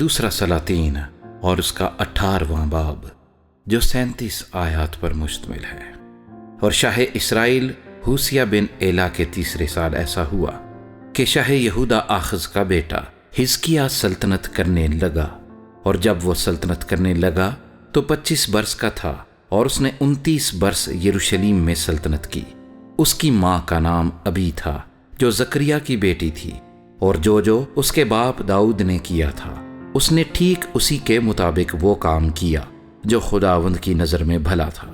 دوسرا سلاطین اور اس کا 18واں باب جو 37 آیات پر مشتمل ہے۔ اور شاہ اسرائیل ہوسیہ بن ایلا کے تیسرے سال ایسا ہوا کہ شاہ یہودا آخز کا بیٹا حزقیہ سلطنت کرنے لگا، اور جب وہ سلطنت کرنے لگا تو 25 برس کا تھا، اور اس نے 29 برس یروشلیم میں سلطنت کی۔ اس کی ماں کا نام ابی تھا جو زکریا کی بیٹی تھی، اور جو اس کے باپ داؤد نے کیا تھا اس نے ٹھیک اسی کے مطابق وہ کام کیا جو خداوند کی نظر میں بھلا تھا۔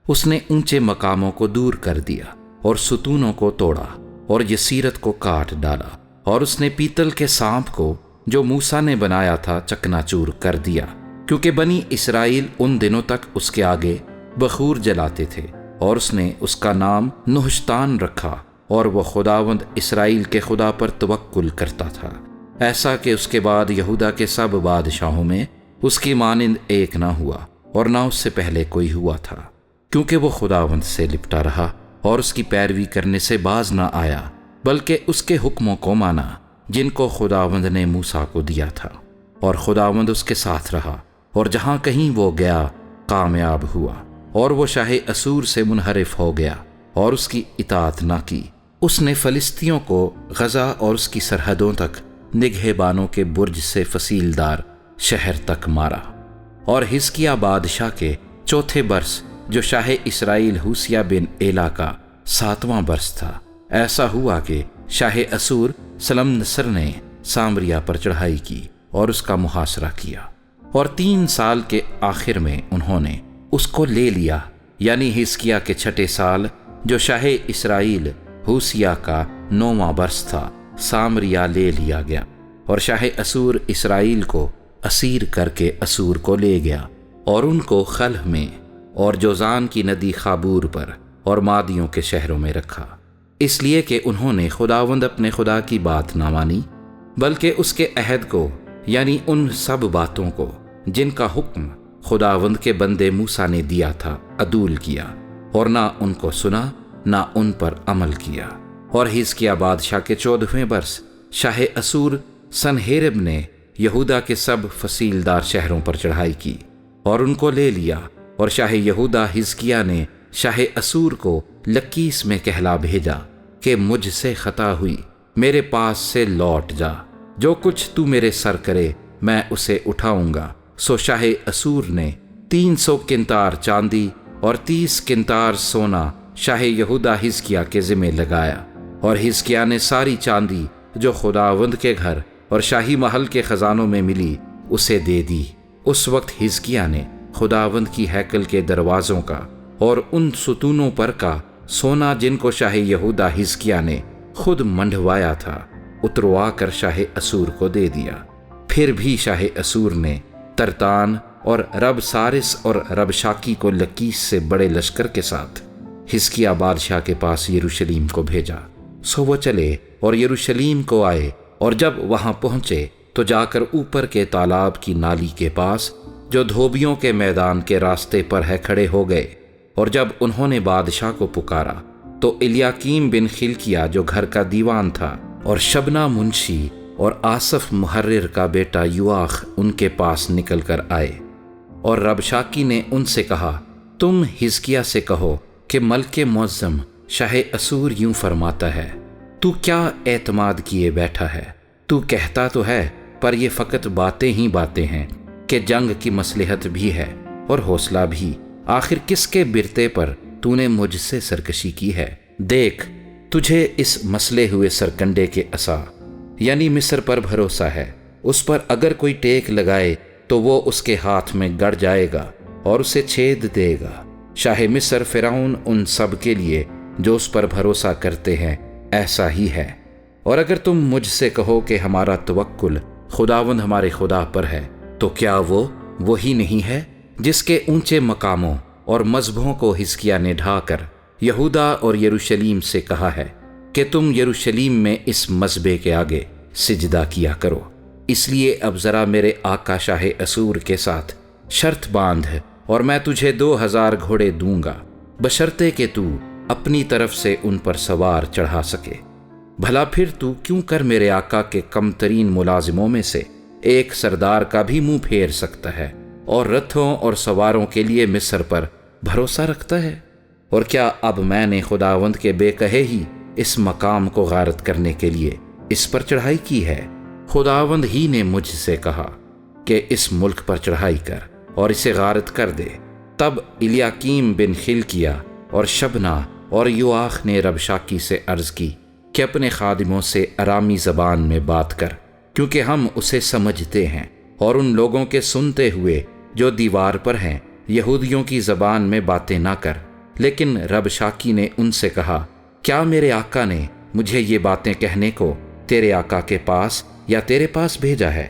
اس نے اونچے مقاموں کو دور کر دیا اور ستونوں کو توڑا اور یسیرت کو کاٹ ڈالا، اور اس نے پیتل کے سانپ کو جو موسیٰ نے بنایا تھا چکنا چور کر دیا، کیونکہ بنی اسرائیل ان دنوں تک اس کے آگے بخور جلاتے تھے، اور اس نے اس کا نام نحشتان رکھا، اور وہ خداوند اسرائیل کے خدا پر توکل کرتا تھا، ایسا کہ اس کے بعد یہودا کے سب بادشاہوں میں اس کی مانند ایک نہ ہوا، اور نہ اس سے پہلے کوئی ہوا تھا، کیونکہ وہ خداوند سے لپٹا رہا اور اس کی پیروی کرنے سے باز نہ آیا، بلکہ اس کے حکموں کو مانا جن کو خداوند نے موسیٰ کو دیا تھا، اور خداوند اس کے ساتھ رہا، اور جہاں کہیں وہ گیا کامیاب ہوا، اور وہ شاہ اسور سے منحرف ہو گیا اور اس کی اطاعت نہ کی۔ اس نے فلسطینیوں کو غزہ اور اس کی سرحدوں تک نگہبانوں کے برج سے فصیلدار شہر تک مارا۔ اور حزقیہ بادشاہ کے چوتھے برس جو شاہ اسرائیل ہوسیہ بن ایلا کا 7واں برس تھا، ایسا ہوا کہ شاہ اسور سلمنسر نے سامریا پر چڑھائی کی اور اس کا محاصرہ کیا، اور 3 سال کے آخر میں انہوں نے اس کو لے لیا، یعنی حزقیہ کے 6 سال جو شاہ اسرائیل ہوسیہ کا 9واں برس تھا، سامریا لے لیا گیا، اور شاہ اسور اسرائیل کو اسیر کر کے اسور کو لے گیا، اور ان کو خلہ میں اور جوزان کی ندی خابور پر اور مادیوں کے شہروں میں رکھا، اس لیے کہ انہوں نے خداوند اپنے خدا کی بات نہ مانی، بلکہ اس کے عہد کو، یعنی ان سب باتوں کو جن کا حکم خداوند کے بندے موسیٰ نے دیا تھا، عدول کیا، اور نہ ان کو سنا نہ ان پر عمل کیا۔ اور حزقیہ بادشاہ کے 14ویں برس شاہ اسور سنہیرب نے یہودا کے سب فصیلدار شہروں پر چڑھائی کی اور ان کو لے لیا، اور شاہ یہودا حزقیہ نے شاہ اسور کو لکیس میں کہلا بھیجا کہ مجھ سے خطا ہوئی، میرے پاس سے لوٹ جا، جو کچھ تو میرے سر کرے میں اسے اٹھاؤں گا۔ سو شاہ اسور نے 300 کنتار چاندی اور 30 کنتار سونا شاہ یہودا حزقیہ کے ذمہ لگایا، اور حزقیہ نے ساری چاندی جو خداوند کے گھر اور شاہی محل کے خزانوں میں ملی اسے دے دی۔ اس وقت حزقیہ نے خداوند کی ہیکل کے دروازوں کا اور ان ستونوں پر کا سونا جن کو شاہ یہودا حزقیہ نے خود منڈوایا تھا اتروا کر شاہ اسور کو دے دیا۔ پھر بھی شاہ اسور نے ترتان اور رب سارس اور رب شاکی کو لکیس سے بڑے لشکر کے ساتھ حزقیہ بادشاہ کے پاس یروشلیم کو بھیجا۔ سو وہ چلے اور یروشلیم کو آئے، اور جب وہاں پہنچے تو جا کر اوپر کے تالاب کی نالی کے پاس جو دھوبیوں کے میدان کے راستے پر ہے کھڑے ہو گئے، اور جب انہوں نے بادشاہ کو پکارا تو الیاکیم بن خلقیہ جو گھر کا دیوان تھا، اور شبنا منشی اور آصف محرر کا بیٹا یواخ ان کے پاس نکل کر آئے، اور ربشاکی نے ان سے کہا، تم حزقیہ سے کہو کہ ملک معظم شاہ اسور یوں فرماتا ہے، تو کیا اعتماد کیے بیٹھا ہے؟ تو کہتا تو ہے پر یہ فقط باتیں ہی باتیں ہیں کہ جنگ کی مصلحت بھی ہے اور حوصلہ بھی، آخر کس کے برتے پر تو نے مجھ سے سرکشی کی ہے؟ دیکھ، تجھے اس مسلے ہوئے سرکنڈے کے عصا یعنی مصر پر بھروسہ ہے، اس پر اگر کوئی ٹیک لگائے تو وہ اس کے ہاتھ میں گڑ جائے گا اور اسے چھید دے گا۔ شاہ مصر فرعون ان سب کے لیے جو اس پر بھروسہ کرتے ہیں ایسا ہی ہے۔ اور اگر تم مجھ سے کہو کہ ہمارا توکل خداوند ہمارے خدا پر ہے، تو کیا وہ وہی نہیں ہے جس کے اونچے مقاموں اور مذہبوں کو حزقیہ نے ڈھا کر یہودا اور یروشلیم سے کہا ہے کہ تم یروشلیم میں اس مذبے کے آگے سجدہ کیا کرو؟ اس لیے اب ذرا میرے آقا شاہ اسور کے ساتھ شرط باندھ، اور میں تجھے 2000 گھوڑے دوں گا، بشرطے کہ تو اپنی طرف سے ان پر سوار چڑھا سکے۔ بھلا پھر تو کیوں کر میرے آقا کے کم ترین ملازموں میں سے ایک سردار کا بھی منہ پھیر سکتا ہے اور رتھوں اور سواروں کے لیے مصر پر بھروسہ رکھتا ہے؟ اور کیا اب میں نے خداوند کے بے کہے ہی اس مقام کو غارت کرنے کے لیے اس پر چڑھائی کی ہے؟ خداوند ہی نے مجھ سے کہا کہ اس ملک پر چڑھائی کر اور اسے غارت کر دے۔ تب الیاکیم بن خلقیہ اور شبنا اور یواخ نے ربشاکی سے عرض کی کہ اپنے خادموں سے ارامی زبان میں بات کر، کیونکہ ہم اسے سمجھتے ہیں، اور ان لوگوں کے سنتے ہوئے جو دیوار پر ہیں یہودیوں کی زبان میں باتیں نہ کر۔ لیکن ربشاکی نے ان سے کہا، کیا میرے آقا نے مجھے یہ باتیں کہنے کو تیرے آقا کے پاس یا تیرے پاس بھیجا ہے؟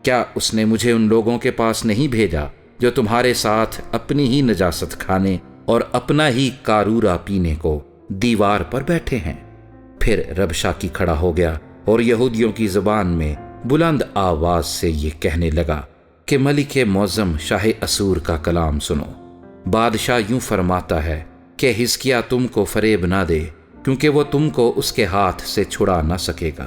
کیا اس نے مجھے ان لوگوں کے پاس نہیں بھیجا جو تمہارے ساتھ اپنی ہی نجاست کھانے اور اپنا ہی کارورا پینے کو دیوار پر بیٹھے ہیں؟ پھر ربشاکی کھڑا ہو گیا اور یہودیوں کی زبان میں بلند آواز سے یہ کہنے لگا کہ ملک معظم شاہ اسور کا کلام سنو۔ بادشاہ یوں فرماتا ہے کہ حزقیہ تم کو فریب نہ دے، کیونکہ وہ تم کو اس کے ہاتھ سے چھڑا نہ سکے گا،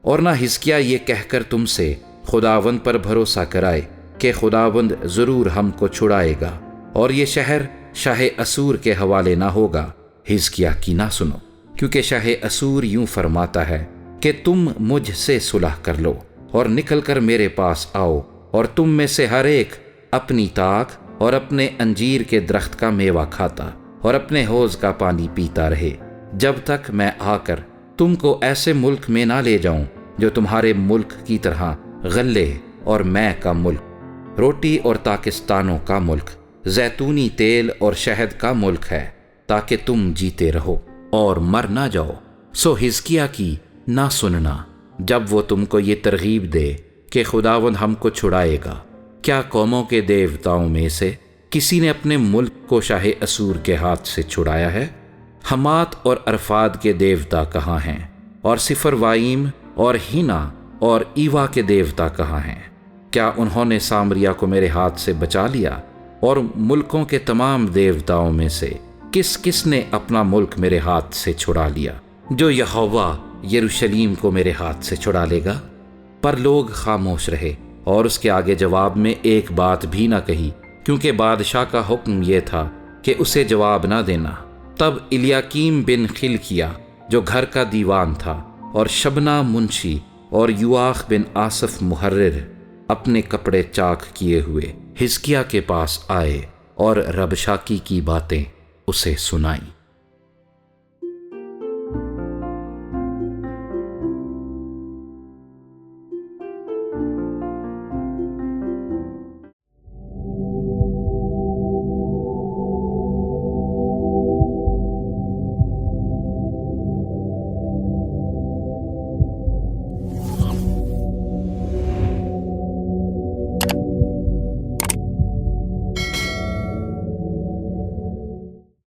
اور نہ حزقیہ یہ کہہ کر تم سے خداوند پر بھروسہ کرائے کہ خداوند ضرور ہم کو چھڑائے گا اور یہ شہر شاہ اسور کے حوالے نہ ہوگا۔ حزقیہ کی نہ سنو، کیونکہ شاہ اسور یوں فرماتا ہے کہ تم مجھ سے صلح کر لو اور نکل کر میرے پاس آؤ، اور تم میں سے ہر ایک اپنی طاق اور اپنے انجیر کے درخت کا میوہ کھاتا اور اپنے حوض کا پانی پیتا رہے، جب تک میں آ کر تم کو ایسے ملک میں نہ لے جاؤں جو تمہارے ملک کی طرح غلے اور میں کا ملک، روٹی اور تاکستانوں کا ملک، زیتونی تیل اور شہد کا ملک ہے، تاکہ تم جیتے رہو اور مر نہ جاؤ۔ سو حزقیہ کی نہ سننا جب وہ تم کو یہ ترغیب دے کہ خداوند ہم کو چھڑائے گا۔ کیا قوموں کے دیوتاؤں میں سے کسی نے اپنے ملک کو شاہ اسور کے ہاتھ سے چھڑایا ہے؟ حمات اور عرفاد کے دیوتا کہاں ہیں؟ اور سفروائیم اور ہینا اور ایوا کے دیوتا کہاں ہیں؟ کیا انہوں نے سامریا کو میرے ہاتھ سے بچا لیا؟ اور ملکوں کے تمام دیوتاؤں میں سے کس کس نے اپنا ملک میرے ہاتھ سے چھڑا لیا، جو یہوہ یروشلیم کو میرے ہاتھ سے چھڑا لے گا؟ پر لوگ خاموش رہے اور اس کے آگے جواب میں ایک بات بھی نہ کہی، کیونکہ بادشاہ کا حکم یہ تھا کہ اسے جواب نہ دینا۔ تب الیاکیم بن خلقیہ جو گھر کا دیوان تھا اور شبنا منشی اور یواخ بن آصف محرر اپنے کپڑے چاک کیے ہوئے حزقیہ کے پاس آئے اور ربشاکی کی باتیں اسے سنائیں۔